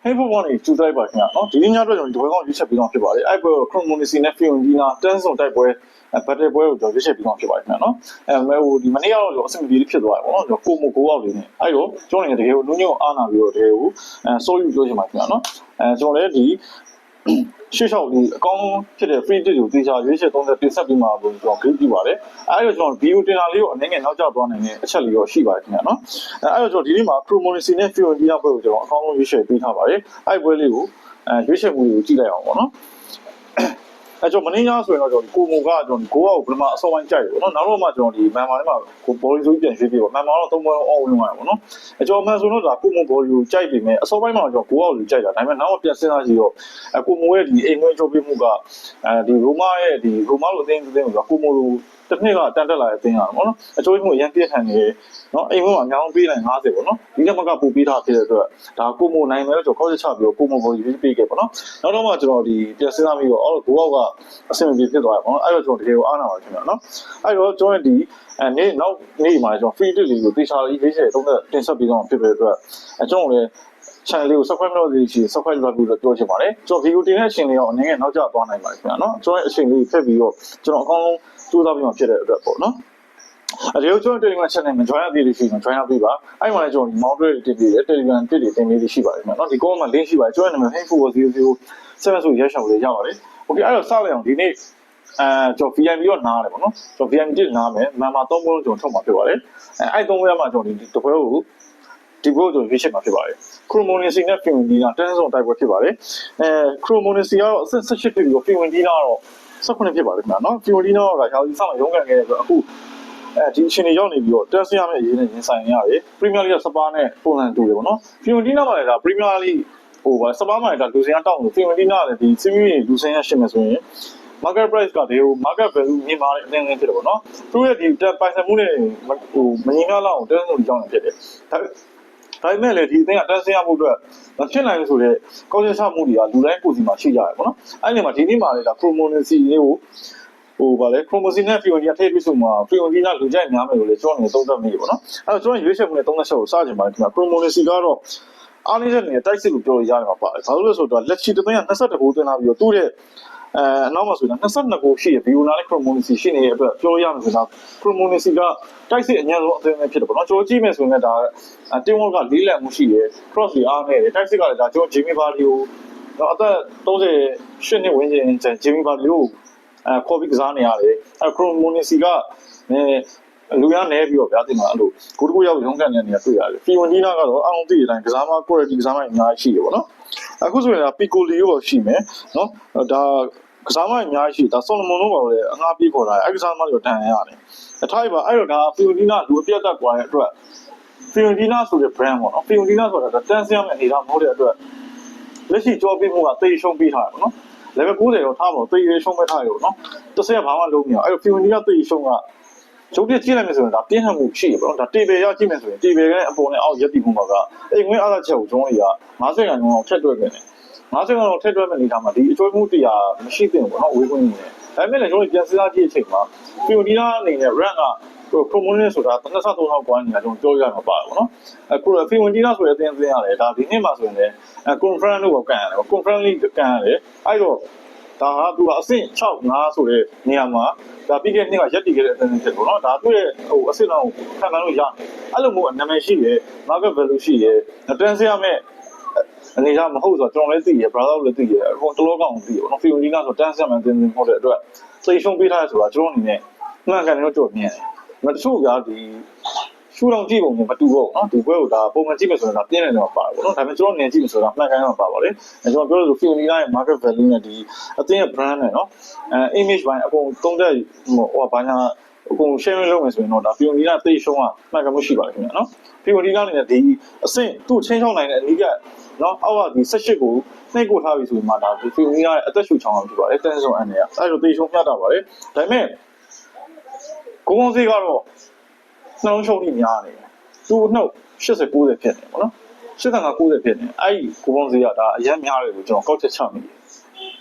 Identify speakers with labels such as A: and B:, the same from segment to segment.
A: Facebook ကနေကျူးလိုက်ပါခင်ဗျာနော်ဒီနေ့ညအတွက်ကျွန်တော်ဒီဘွဲကောင်းရွေးချက်ပြီးတော့ဖြစ်ပါတယ်အဲ့ဘွဲ Chromonicity နဲ့ Fiorentina တန်းစုံတိုက်ပွဲဘတ်တယ်ပွဲကိုကျွန်တော်ရွေးချက်ပြီးတော့ဖြစ်ပါတယ်ခင်ဗျာနော်ဟိုဒီမနေ့ကတော့ကျွန်တော်အဆင်ပြေလေးဖြစ်သွားတယ်ပေါ့နော်ကျွန်တော်ကိုမိုကိုအောက်လေးနဲ့အဲ့တော့ကျွန်တော်လည်းတကယ်ကိုနုညံ့အားနာပြီးတော့တကယ်ကိုစိုးယူပြောချင်ပါခင်ဗျာနော်ကျွန်တော်လည်းဒီရှေ့လျှောက်ဒီအကောင်းဖြစ်တဲ့ free တစ်ကိုတေချာရွေးချက်30တင်ဆက်ပြီးမှကျွန်တော် grade ပြပါတယ်အဲ့တော့ကျွန်တော် video တင်တာလေးကိုအနေငယ်နောက်ကျသွားနိုင်တဲ့အချက်လေးတော့ရှိပါတယ်ခင်ဗျာနော်အဲ့တော့ကျွန်တော်ဒီနေ့မှာ Chromonicity နဲ့ Fiorentina ဘွဲကိုကျွန်တော်အကောင်းဆုံးရွေးချက်ပေးထားပါတယ်အဲ့ဘွဲလေးကိုရွေးချက်မှုတွေကိုကြည့်လိုက်အောင်ပေါ့နော်အဲ့ကျွန်တော်မင်းညာဆိုရင်တော့ကျွန်တော်ကိုမိုကကျွန်တော်ကိုအောက်ဘယ်မှာအစောပိုင်းကြိုက်တယ်ပေါ့နော်နောက်တော့မှကျွန်တော်ဒီမန်မာထဲမှာကိုဘော်လီဆိုပြန်ရွေးပြပေါ့မန်မာတော့3ပွဲလုံးအောက်ဝင်သွားတယ်ပေါ့နော်အဲ့ကျွန်တော်မန်ဆိုတော့ဒါကိုမိုဘော်လီကိုကြိုက်ပြီမဲ့အစောပိုင်းမှာကျွန်တော်ကိုအောက်ကိုကြိုက်တာဒါပေမဲ့နောက်မှပြန်စဉ်းစားကြည့်တော့ကိုမိုရဲ့ဒီအိမ်ဝင်ချိုးပြမှုကဒီရိုမာရဲ့ဒီရိုမာလိုအသင်းကိုကိုမိုလိုတစ်နှစ်ကတန်တက်လာတဲ့အသင်းရတာပေါ့နော်အချိုးမှုရန်ပြည့်ခံနေနော်အိမ်ဝင်မှာအများဆုံးပေးနိုင်50ပေါ့နော်ဒီကမကပူပေးထားဖြစ်တဲ့အတွက်ဒါကိုမိုနိုင်မယ်လို့ကျွန်တော်ခေါက်ချက်ချပြီးကိုမိုဘော်လီပေးခဲ့ပေါ့နော်နောက်တော့မှကျွန်တော်ဒီပြန်စဉ်းစားပြီးတော့အော်ကိုအောက်ကအဆင်ပြေဖြစ်သွားတယ်ပေါ့နော်အဲ့တော့ကျွန်တော်တကယ်ကိုအားနာပါတယ်ခင်ဗျာနော်အဲ့တော့ကျွန်တော်ဒီနေ့နောက်နေ့မှာကျွန်တော် free တစ်လေးကိုတေချာလေးရေးချက်30တင်ဆက်ပြီးတော့ဖြစ်တဲ့အတွက်ကျွန်တော်လည်း channel လေးကို subscribe လုပ်သေးချင် subscribe လုပ်ပြီးတော့ပြောချင်ပါတယ်ကျွန်တော် video တင်တဲ့အချိန်လေးတော့အနေနဲ့နောက်ကျသွားနိုင်ပါတယ်ခင်ဗျာနော်ကျွန်တော်ရဲ့အချိန်လေးဖက်ပြီးတော့ကျွန်တော်အကောင်းဆုံးကြိုးစားပြီးမှဖြစ်တဲ့အတွက်ပေါ့နော်အဲ့ဒီကျွန်တော် Telegram channel မှာ join လုပ်ပြီးလို့ရှိရင် join လုပ်ပြီးပါအဲ့မှာလည်းကျွန်တော် mount တွေတင်ပြီးတယ် Telegram တစ်တွေတင်ပြီးရှိပါတယ်ခင်ဗျာနော်ဒီ comment မှာ link ရှိပါတယ်ကျွန်တော်နာမည် hey400 ဆိုရက်ရှောက်လေးရပါတယ် okay အဲ့တော့စလိုက်အောင်ဒီနေ့ကျွန်တော် VIP တော့နားတယ်ပေါ့နော်ကျွန်တော် VIP တစ်နားမယ်မန်မာ3ပွဲလုံးကျွန်တော်ထုတ်မှာဖြစ်ပါတယ်အဲ့3ပွဲမှာကျွန်တော်ဒီတစ်ပွဲကိုဒီဘုတ်ကျွန်တော်ရွေးချက်မှာဖြစ်ပါတယ် Chromonicity နဲ့ Fiorentina တန်းစုံတိုက်ပွဲဖြစ်ပါတယ်Chromonicity ကတော့အဆင့်18ဖြစ်ပြီးတော့ Fiorentina ကတော့18ဖြစ်ပါတယ်ခင်ဗျာနော် Fiorentina ကရာသီဆောင်ရုံးကန်ခဲ့တဲ့အတွက်အခုဒီအချိန်တွေရောက်နေပြီးတော့တက်ဆရမယ့်အရေးနဲ့ရင်ဆိုင်နေရတယ် Premier League ကစပါးနဲ့ပုံစံတူတယ်ပေါ့နော် Fiorentina မှာလည်းဒါ Premier League ဟိုပါစပါးမှာလည်းဒါလူစင်ရတောက်လို့ Fiorentina လည်းဒီ series လူစင်ရရှင်းမယ်ဆိုရင်market price ကဒီဟို market value မြင့်မာတဲ့အတင်းအတင်းဖြစ်တယ်ပေါ့နော်သူရဲ့ဒီပိုင်ဆိုင်မှုနဲ့ဟိုမငြင်းကားလောက်တင်းဆုံးကြောင်းဖြစ်တယ်ဒါပေမဲ့လည်းဒီအတင်းကတန်းစရမှုအတွက်မဖြစ်နိုင်ဘူးဆိုတော့ကောင်းကျိုးချမှုတွေကလူတိုင်းကိုယ်စီမှာရှိကြတယ်ပေါ့နော်အဲ့ဒီမှာဒီနေ့မှာလည်းဒါ Chromonicity လေးကိုဟိုဗာလေ Chromonicity နဲ့ Fiorentina ထည့်ပြီးဆိုမှ Fiorentina လူကြိုက်များမယ်လို့လေကျွန်တော်နေသုံးသပ်မိတယ်ပေါ့နော်အဲ့တော့ကျွန်တော်ရွေးချက်မှုနဲ့30ချက်ကိုစကြင်ပါတယ်ဒီမှာ Chromonicity ကတော့အားနည်းတဲ့နေတိုက်စစ်လို့ပြောရမှာပါတယ်ဘာလို့လဲဆိုတော့လက်ချီတသိန်းက22ကိုသွင်းလာပြီးတော့သူ့ရဲ့နောက်မှဆိုရင်22ကိုရှိရ Viola နဲ့ Chromonicity ရှိနေတဲ့အတွက်ပြောရမှာဆိုတော့ Chromonicity ကတိုက်စစ်အញ្ញံဆုံးအသင်းပဲဖြစ်တယ်ပေါ့နော်ကျွန်တော်ကြည့်မယ်ဆိုရင်လည်းဒါတင်းဝက်က၄လက်မှုရှိတယ် cross တွေအားနဲ့တယ်တိုက်စစ်ကလည်းဒါကျွန်တော် Jamie Vardy ကိုတော့အသက်38နှစ်ဝန်းကျင် Jamie Vardy ကိုခေါ်ပြီးကစားနေရတယ်Chromonicity ကလူရနေပြီးတော့ဗျာတင်မှာအဲ့လိုကိုတကူရောက်ရုံးကန်နေနေတာတွေ့ရတယ် Fiorentina ကတော့အောင်သိတဲ့အတိုင်းကစားမ quality ကစားမအများကြီးရှိတယ်ပေါ့နော်အခုဆိုရင်ဒါ Piccoli ရောရှိမယ်နော်ဒါကစားမအများကြီးရှိဒါ Solomon တို့ပါလေအငှားပြေးခေါ်တာအဲ့ကစားမတွေတန်ရတယ်အထားရပါအဲ့တော့ဒါ Fiorentina လူအပြတ်တက်ကွာတဲ့အတွက် Fiorentina ဆိုတဲ့ brand ပေါ့နော် Fiorentina ဆိုတာတန်းစရမယ့်အနေထားမဟုတ်တဲ့အတွက်လက်ရှိကြောပေးမှုကတေးရှုံးပေးထားတယ်ပေါ့နော် level 90တော့ထားပါတော့တေးရရှုံးမဲ့ထားရပေါ့နော်တစ်ဆယ်ဘာမှလုံးမရအဲ့တော့ Fiorentina တေးရှုံးကကျုပ်ပြကြည့်လိုက်မယ်ဆိုရင်ဒါပြင်းထန်မှုရှိတယ်ပေါ့နော်ဒါတေဘယ်ရကြည့်မယ်ဆိုရင်တေဘယ်ကအပေါ်နဲ့အောက်ရက်တည်မှုမှာကအိမ်ဝင်အားသာချက်ကိုကျွန်တော်တွေက50ရာခိုင်နှုန်းလောက်ထက်တွဲနေတယ်50ရာခိုင်နှုန်းလောက်ထက်တွဲမဲ့နေတာမှာဒီအကျွေးမှုတရားမရှိသင့်ဘူးပေါ့နော်ဝေးခွင့်နေတယ်ဒါပေမဲ့လည်းကျွန်တော်ပြန်စဉ်းစားကြည့်အချိန်မှာ Fiorentina အနေနဲ့ rank ကChromonicity ဆိုတာ23လောက်ကွာနေတာကျွန်တော်ပြောရမှာပါတယ်ပေါ့နော်အခု Fiorentina ဆိုတဲ့အသင်းရတယ်ဒါဒီနှစ်မှာဆိုရင်လည်းconference လို့ကန်ရတယ် conference league ကန်ရတယ်အဲ့တော့ဒါဟာသူကအဆင့်6 5ဆိုတဲ့နေရာမှာဒါပြီးခဲ့တဲ့နှစ်ကရက်တည်ခဲ့တဲ့အသင်းဖြစ်ပေါ့နော်ဒါသူ့ရဲ့ဟိုအဆင့်လောက်ခံနိုင်လို့ရတယ်အဲ့လိုမျိုးနာမည်ရှိတယ် market value ရှိတယ်တန်းစရမဲ့အနေကမဟုတ်ဆိုတော့ကျွန်တော်လည်းသိရ brother လည်းသိရအကုန်တလောကောင်သိရပေါ့နော် Fiorentina ဆိုတန်းစရမဲ့အသင်းဟုတ်တဲ့အတွက်သိရှုံးပေးထားရဆိုတာကျွန်တော်အနေနဲ့မှန်ကန်တယ်လို့ကြိုမြင်တယ်မတချို့ကဒီရှူတောင်ကြည့်ပုံနဲ့မတူဘူးနော်ဒီဘွဲကိုဒါပုံမှန်ကြည့်မယ်ဆိုတော့ဒါပြင်းနေတယ်မှာပါပေါ့နော်ဒါပေမဲ့ကျွန်တော်နေကြည့်မယ်ဆိုတော့မှန်ကန်မှာပါပါလေကျွန်တော်ပြောလို့ Fiorentina ရဲ့ market value နဲ့ဒီအသင်းရဲ့ brand နဲ့နော်image ဘိုင်းအကုန်သုံးတဲ့ဟိုဘာညာအကုန် share လုပ်မယ်ဆိုရင်တော့ဒါ Fiorentina သိရှုံးကမှန်ကန်မှုရှိပါတယ်ခင်ဗျာနော် Fiorentina အနေနဲ့ဒီအဆင့်သူ့ချင်းချောင်းနိုင်တဲ့အနည်းကနော်အောက်ကဒီ18ကိုနှိပ်ကိုထားပြီဆိုရင်မှဒါဒီ Fiorentina ရဲ့အသက်ရှူချောင်းအောင်ဖြစ်ပါတယ်တန်းစုံအနေနဲ့အဲ့လိုသိရှုံးပြတာပါလေဒါပေမဲ့ကိုကုန်းစီကတော့နှလုံးရှုံးနေများနေတယ်သူ့နှုတ်80 90ဖြစ်နေပေါ့နော်85 90ဖြစ်နေအဲ့ဒီကိုကုန်းစီကဒါအရင်များတယ်လို့ကျွန်တော်ကောက်ချက်ချမိတယ်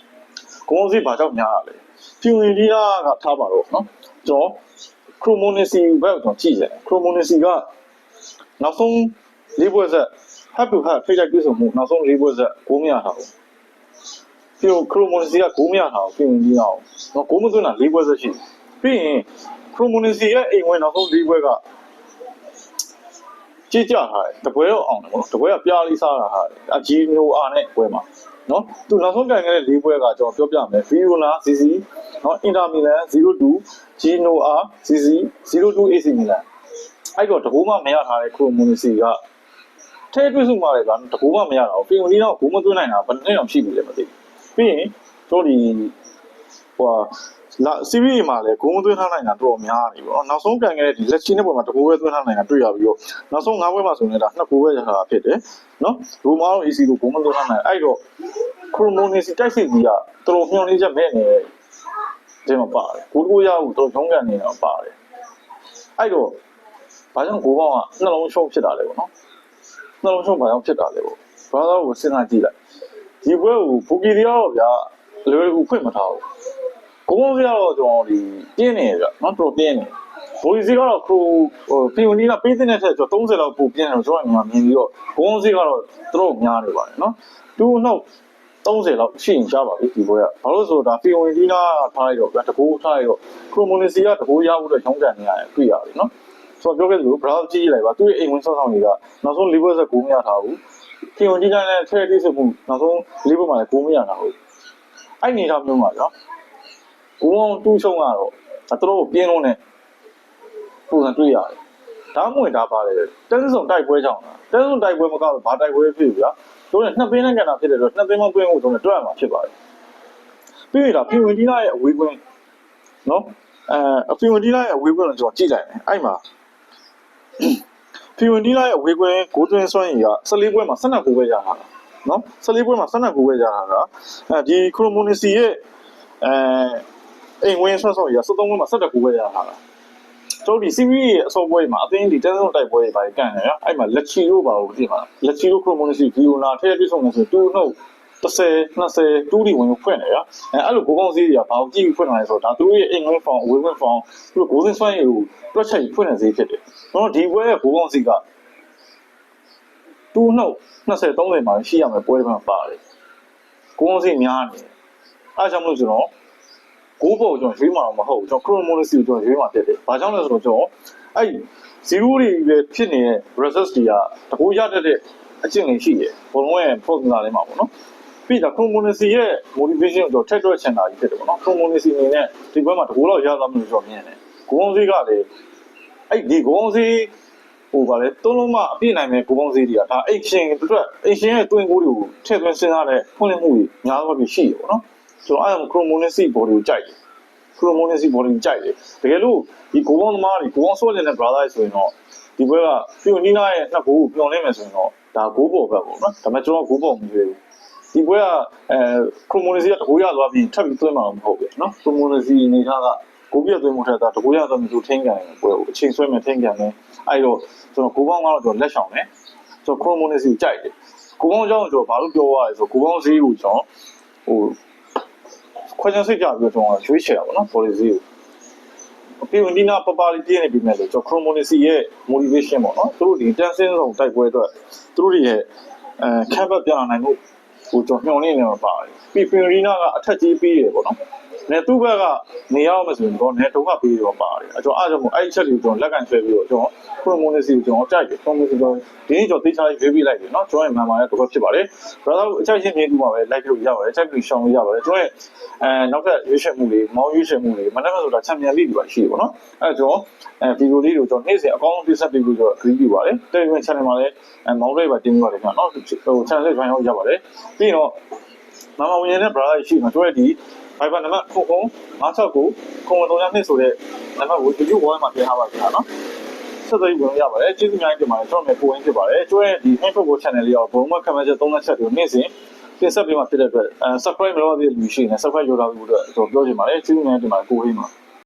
A: ကိုကုန်းစီဘာကြောင့်များရလဲ Fiorentina ကထားပါတော့နော်ကျွန်တော် Chromonicity ဘက်ကိုကြည့်ရတယ် Chromonicity ကနောက်ဆုံး၄ပွဲဆက် head to head ဖိတ်လိုက်ပြည့်စုံမှုနောက်ဆုံး၄ပွဲဆက်ဂိုးမရတာဘူးပြီးတော့ခရိုမိုနီစီကဂိုးမရတာကိုပြင်ပြီးအောင်နော်ဂိုးမသွင်းတာ၄ပွဲဆက်ရှိပြီးရင်ခရိုမိုနီစီရဲ့အိမ်ဝင်နောက်ဆုံး၄ပွဲကကြည့်ကြထားတယ်တပွဲတော့အောင်တယ်ပေါ့နော်တပွဲကပြားလေးစားတာဟာအဂျီနိုအာနဲ့ပွဲမှာနော်သူနောက်ဆုံးကန်ခဲ့တဲ့၄ပွဲကကျွန်တော်ပြောပြမယ်ဗီယိုနာဇီဇီနော်အင်တာမီလန်0-2ဂျီနိုအာဇီဇီ0-2 AC မီလန်အဲ့တော့တကူမှမရထားတဲ့ခရိုမိုနီစီကထဲတွေ့စုမှလည်းကတကူမှမရတာဘူးပြင်ဝင်တော့ဂိုးမသွင်းနိုင်တာဘယ်နဲ့တော့ရှိပြီလဲမသိပြီးရင်တို့ဒီဟိုလာစီရီမှာလည်းဂုံးသွင်းထားနိုင်တာတော်တော်များနေပြီ။နောက်ဆုံးကန်ခဲ့တဲ့ဒီလက်ချီနဲ့ပေါ်မှာတကူပဲသွင်းထားနိုင်တာတွေ့ရပြီးတော့နောက်ဆုံး၅ပွဲမှာဆိုရင်ဒါ2ကူပဲရတာဖြစ်တယ်။နော်။ရိုမာတို့ AC ကိုဂုံးမသွင်းထားနိုင်အဲ့တော့ခရိုမိုနီစီတိုက်စစ်ကြီးကတော်တော်မျောနေချက်မဲ့နေတယ်မှာပါတယ်။ဂိုးရဖို့တော်တော်ချုံးကန်နေတာပါတယ်။အဲ့တော့ဘာကြောင့်ဂိုးပေါင်းကနှလုံးရှုံးဖြစ်တာလဲပေါ့နော်။နှလုံးရှုံးဘာကြောင့်ဖြစ်တာလဲပေါ့။ဘာသာကိုစဉ်းစားကြည့်လိုက်။ဒီပွဲကိုဘူကီရီယာတော့ဗျာလွယ်ကူဖွင့်မထားဘူး။ကိုုံစီကတော့ကျွန်တော်ဒီပြင်းနေကြနော်တော်ပြင်းနေဘိုလီစီကတော့ခရိုပီယိုနီကပေးတဲ့ထက်ကျွန်တော်30လောက်ပိုပြင်းတယ်ကျွန်တော်မြင်ပြီးတော့ကိုုံစီကတော့တော်များနေပါတယ်နော်သူ့နောက်30လောက်ရှိရင်ရှားပါပြီဒီဘွဲကဘာလို့ဆိုတော့ဒါပီယိုနီကထားလိုက်တော့တကူထားလိုက်တော့ခရိုမိုနီစီကတကူရဖို့တော့ရုံးကန်နေရတယ်တွေ့ရတယ်နော်ဆိုတော့ပြောခဲ့သလိုဘရာဇီးကြည့်လိုက်ပါသူ့ရဲ့အိမ်ဝင်ဆောက်ဆောင်တွေကနောက်ဆုံး၄ဘွဲဆက်9မရထားဘူးပီယိုနီကလည်းထဲတိစမှုနောက်ဆုံး၄ဘွဲမှာလည်း9မရထားဘူးအဲ့နေတော့မျိုးပါနော်ကိုအောင်တူးဆုံးကတော့အတော်ပြင်းလုံးနဲ့ပုံစံတွေ့ရတယ်။ဒါမှမဟုတ်ဒါပါလေတန်းစုံတိုက်ပွဲကြောင့်လားတန်းစုံတိုက်ပွဲမကောက်ဘာတိုက်ပွဲဖြစ်ပြီဗျာ။တို့နဲ့နှစ်ပင်းနဲ့ကျန်တာဖြစ်တဲ့တော့နှစ်ပင်းမပွင့်ဖို့တို့နဲ့တွက်ရမှာဖြစ်ပါတယ်။ပြီးရတာဖီဝင်တီနာရဲ့အဝေးကွင်းနော်အဖီဝင်တီနာရဲ့အဝေးကွင်းကိုကျွန်တော်ကြည့်လိုက်တယ်။အဲ့မှာဖီဝင်တီနာရဲ့အဝေးကွင်းဂိုးသွင်းစွမ်းရည်က14ပွဲမှာ12ဂိုးပဲရတာနော်14ပွဲမှာ12ဂိုးပဲရတာဒီခရိုမိုနီစီရဲ့အိမ်ဝင်ဆွဆော့ရ73ပွဲမှာ17ခုပဲရတာလားတို့ဒီစီဗီရဲ့အစောပွဲမှာအသင်းဒီတက်ဆုံးတိုက်ပွဲတွေပါကန်တယ်အဲ့မှာလက်ချီလို့ပါဘူးဒီမှာလက်ချီလို့ခရိုမိုနီစီဗီယိုနာထဲပြည့်စုံနေဆို2နှုတ်30 20 2ဒီဝင်ဖွင့်တယ်ရအဲ့လိုကိုကောင်းစီးတွေကဘာကိုကြည့်ဖွင့်လာလဲဆိုတော့ဒါသူတို့ရဲ့အိမ်ဝင်ဖောင်အဝေးဝင်ဖောင်သူတို့ဂိုးစင်းစွမ်းရည်ကိုတွက်ချက်ဖွင့်နေစေဖြစ်တယ်တော့ဒီပွဲရဲ့ကိုကောင်းစီးက2နှုတ်20 30မှာရှိရမယ်ပွဲတွေမှာပါတယ်ကိုကောင်းစီးများနေအားကြောင့်မလို့ဆိုတော့ကိုးပေါ်ကျွန်တော်ရွေးမှာတော့မဟုတ်ဘူးကျွန်တော်ခရိုမိုနီစီကိုကျွန်တော်ရွေးမှာဖြစ်တယ်။ဘာကြောင့်လဲဆိုတော့ကျွန်တော်အဲ့0တွေပဲဖြစ်နေတဲ့ result တွေကတကူရတတ်တဲ့အကျင့်တွေရှိတယ်။ဘုံလုံးရဲ့ formula လေးမှာပေါ့နော်။ပြီးတော့ခရိုမိုနီစီရဲ့ motivation ကိုကျွန်တော်ထက်တွက်ချင်တာကြီးဖြစ်တယ်ပေါ့နော်။ခရိုမိုနီစီအနေနဲ့ဒီဘက်မှာတကူတော့ရသွားမှလို့ကျွန်တော်မြင်တယ်။ဂိုးအောင်စီးကလည်းအဲ့ဒီဂိုးအောင်စီးဟိုဗာလေသုံးလုံးမအပြည့်နိုင်မဲ့ဂိုးအောင်စီးတွေကဒါအိတ်ရှင်အတွက်အိတ်ရှင်ရဲ့တွင်ကိုတွေကိုထည့်သွင်းစဉ်းစားတဲ့ဖွင့်လှစ်မှုတွေများသောအားဖြင့်ရှိတယ်ပေါ့နော်။ကျွန်တော်အဲ့ခရိုမိုနီစီ body ကိုကြိုက်တယ်ခရိုမိုနီစီ body ကိုကြိုက်တယ်တကယ်လို့ဒီဂိုးပေါင်းသမားတွေဂိုးပေါင်းဆော့နေတဲ့ brother ဆိုရင်တော့ဒီဘက်ကဖီယိုနီနာရဲ့နှစ်ဂိုးကိုပြောင်းနေမယ်ဆိုရင်တော့ဒါဂိုးပေါ်ပဲပေါ့နော်ဒါပေမဲ့ကျွန်တော်ဂိုးပေါ်မရွေးဘူးဒီဘက်ကခရိုမိုနီစီကတကူရသွားပြီးထပ်ပြီးသွင်းမှာမဟုတ်ဘူးနော်ခရိုမိုနီစီအနေထားကဂိုးပြသွင်းမှုထက်ဒါတကူရသွားပြီးသူထင်းကန်ပွဲကိုအချိန်ဆွဲမယ်ထင်းကန်မယ်အဲ့တော့ကျွန်တော်ဂိုးပေါင်းကတော့ကျွန်တော်လက်ဆောင်တယ်ကျွန်တော်ခရိုမိုနီစီကိုကြိုက်တယ်ဂိုးပေါင်းအကြောင်းကျွန်တော်ဘာလို့ပြောရလဲဆိုဂိုးပေါင်းဈေးကိုကျွန်တော်ဟိုခွင့်စိတ်ကြပြီးတော့ရွေးချယ်တာပေါ့နော် policy ကိုပီဝင်ဒီနာပပလေးပြင်းနေပြီမဲ့လို့ကျွန်တော် chromonecy ရဲ့ motivation ပေါ့နော်သူတို့ဒီတန်းစင်းဆောင်တိုက်ပွဲအတွက်သူတို့ရဲ့ခံဘက်ပြနိုင်မှုဟိုကျွန်တော်ညှော်နေနေမှာပါတယ်ပီဝင်ဒီနာကအထက်ကြီးပေးတယ်ပေါ့နော်နေသူ့ဘက်ကနေရအောင်မဆိုရင်တော့နေတုံးကပေးတော့ပါတယ်အဲ့တော့အားကြောင့်အဲ့ချက်တွေကိုကျွန်တော်လက်ကင်ဆွဲပြီးတော့ကျွန်တော် chromonecy ကိုကျွန်တော်ကြိုက်တယ် chromonecy ကိုဒီနေ့ကျွန်တော်သိချာရေးပေးလိုက်တယ်နော်ကျွန်တော်ရဲ့ member ရဲ့တော့ဖြစ်ပါတယ် brother အချက်ချင်းမြင်ပြီးပါပဲ like လို့ရပါတယ် check ပြီးရှောင်လို့ရပါတယ်ကျွန်တော်ရဲ့နောက်ထပ်ရွေးချယ်မှုတွေမောင်းရွေးချယ်မှုတွေမနေ့ကဆိုတာချန်ပီယံလိတွေပါရှိတယ်ပေါ့နော်အဲ့တော့ဗီဒီယိုလေးတွေကိုကျွန်တော်နေ့စဉ်အကောင်းဆုံးပြဆက်ပေးလို့ကျွန်တော် agree ပြုပါတယ် Telegram channel မှာလည်းမောင်းလေးပါတင်ပြပါတယ်ခင်ဗျာနော်ဟို channel လေး join လုပ်ရပါတယ်ပြီးတော့မမဝင်နေတဲ့ brother ရှိမှာတို့ရဲ့ဒီ Viber နံပါတ်969 939ဆိုတဲ့နံပါတ်ကို YouTube ပေါ်မှာတင်ထားပါခင်ဗျာနော်ဆက်သွယ်ဝင်ရပါတယ်ကျေးဇူးများတင်ပါတယ်ကျွန်တော်မျိုးပို့ရင်းဖြစ်ပါတယ်ကျွဲဒီ Facebook channel လေးရောဘုံမခမချက်3ချက်ကိုနေ့စဉ်တင်ဆက်ပေးမှာဖြစ်တဲ့အတွက်subscribe မလုပ်ရသေးတဲ့လူရှိရင် subscribe လုပ်ထားပြီးတော့ကျွန်တော်ပြောချင်ပါတယ်ကျေးဇူးများတင်ပါတယ်ကိုဟိမှာ